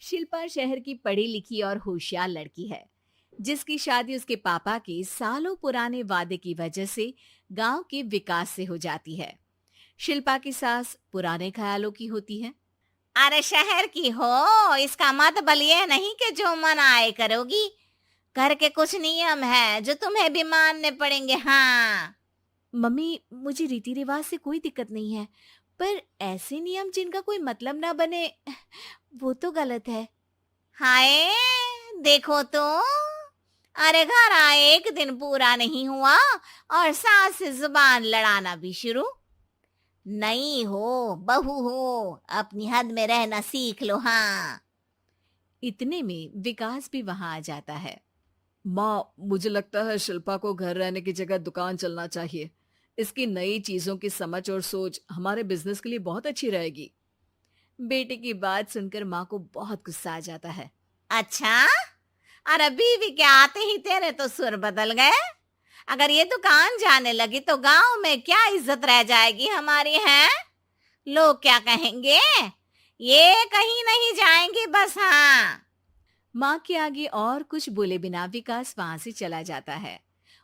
शिल्पा शहर की पढ़ी लिखी और होशियार लड़की है, जिसकी शादी उसके पापा के सालों पुराने वादे की वजह से गांव के विकास से हो जाती है। शिल्पा की सास पुराने ख्यालों की होती है। अरे शहर की हो, इसका मतलब ये नहीं कि जो मन आए करोगी। घर के कुछ नियम है जो तुम्हें भी मानने पड़ेंगे। हाँ। मम्मी, मुझे रीति रिवाज से कोई दिक्कत नहीं है, पर ऐसे नियम जिनका कोई मतलब ना बने, वो तो गलत है। हाय, देखो तो। अरे घर आए एक दिन पूरा नहीं हुआ और सास से जुबान लड़ाना भी शुरू। नहीं हो, बहू हो, अपनी हद में रहना सीख लो। हाँ। इतने में विकास भी वहां आ जाता है। माँ, मुझे लगता है शिल्पा को घर रहने की जगह दुकान चलना चाहिए। इसकी नई चीजों की समझ और सोच हमारे बिजनेस के लिए बहुत अच्छी रहेगी। बेटे की बात सुनकर माँ को बहुत गुस्सा आ जाता है। अच्छा, अरे बीवी के आते ही तेरे तो सुर बदल गए। अगर ये दुकान जाने लगी तो गांव में क्या इज्जत रह जाएगी हमारी है। लोग क्या कहेंगे। ये कहीं नहीं जाएंगी बस। हाँ। माँ के आगे और कुछ बोले बिना विकास वहां से चला जाता है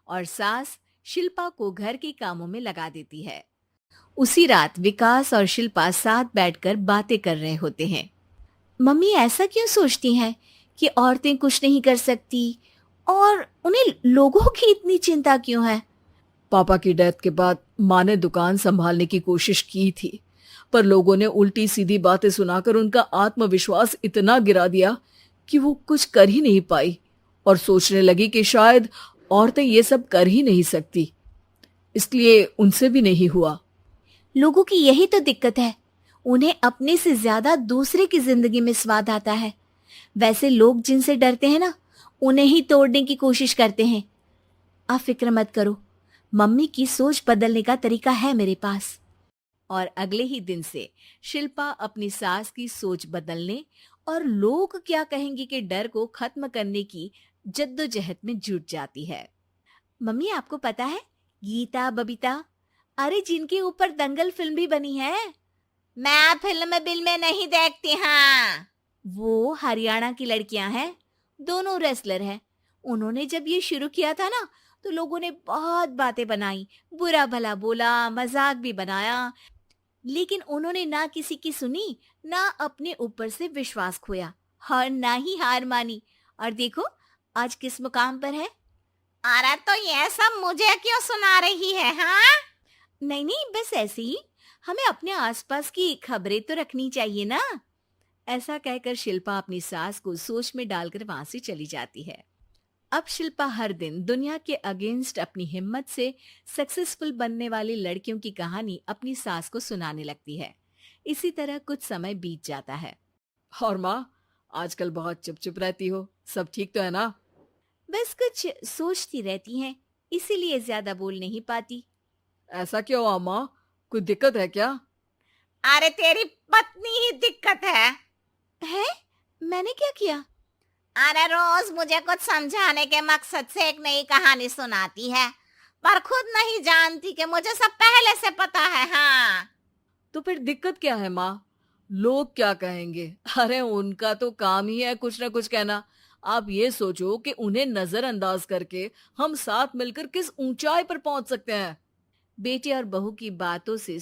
और सास शिल्पा को घर के कामों में लगा देती है। उसी रात विकास और शिल्पा साथ बैठकर बातें कर रहे होते हैं। मम्मी ऐसा क्यों सोचती हैं कि औरतें कुछ नहीं कर सकती, और उन्हें लोगों की इतनी चिंता क्यों है? पापा की डेथ के बाद माँ ने दुकान संभालने की कोशिश की थी, पर लोगों ने उल्टी सीधी बातें सुनाकर उनका आत्मविश्वास इतना गिरा दिया कि वो कुछ कर ही नहीं पाई और सोचने लगी कि शायद औरतें ये सब कर ही नहीं सकती। इसलिए उनसे भी नहीं हुआ। लोगों की यही तो दिक्कत है, उन्हें अपने से ज्यादा दूसरे की जिंदगी में स्वाद आता है। वैसे लोग जिनसे डरते हैं ना, उन्हें ही तोड़ने की कोशिश करते हैं। आप फिक्र मत करो, मम्मी की सोच बदलने का तरीका है मेरे पास। और अगले ही दिन से शिल्पा अपनी सास की सोच बदलने और लोग क्या कहेंगे के डर को खत्म करने की जद्दोजहद में जुट जाती है। मम्मी, आपको पता है, गीता बबीता, अरे जिनके ऊपर दंगल फिल्म भी बनी है, मैं फिल्म बिल में नहीं देखती। हाँ। वो हरियाणा की लड़कियां हैं। दोनों रेसलर हैं। उन्होंने जब ये शुरू किया था ना, तो लोगों ने बहुत बातें बनाई, बुरा भला बोला, मजाक भी बनाया, लेकिन उन्होंने ना किसी की सुनी, ना अपने ऊपर से विश्वास खोया और ना ही हार मानी। और देखो आज किस मुकाम पर है। अरे तो ये सब मुझे क्यों सुना रही है। हाँ। नहीं नहीं, बस ऐसे ही, हमें अपने आसपास की खबरें तो रखनी चाहिए ना। ऐसा कहकर शिल्पा अपनी सास को सोच में डालकर वहां से चली जाती है। अब शिल्पा हर दिन दुनिया के अगेंस्ट अपनी हिम्मत से सक्सेसफुल बनने वाली लड़कियों की कहानी अपनी सास को सुनाने लगती है। इसी तरह कुछ समय बीत जाता है। और माँ, आजकल बहुत चुप चुप रहती हो, सब ठीक तो है ना? बस कुछ सोचती रहती हैं, इसीलिए ज्यादा बोल नहीं पाती। ऐसा क्यों हुआ माँ? कोई दिक्कत है क्या? अरे तेरी पत्नी ही दिक्कत है? मैंने क्या किया? अरे रोज मुझे कुछ समझाने के मकसद से एक नई कहानी सुनाती है, पर खुद नहीं जानती कि मुझे सब पहले से पता है। हाँ। तो फिर दिक्कत क्या है माँ? लोग क्या कहेंगे? अरे उनका तो काम ही है कुछ ना कुछ कहना। आप ये सोचो कि उन्हें नजरअंदाज करके हम साथ मिलकर किस ऊंचाई पर पहुंच सकते हैं। बेटे और बहू की बातों से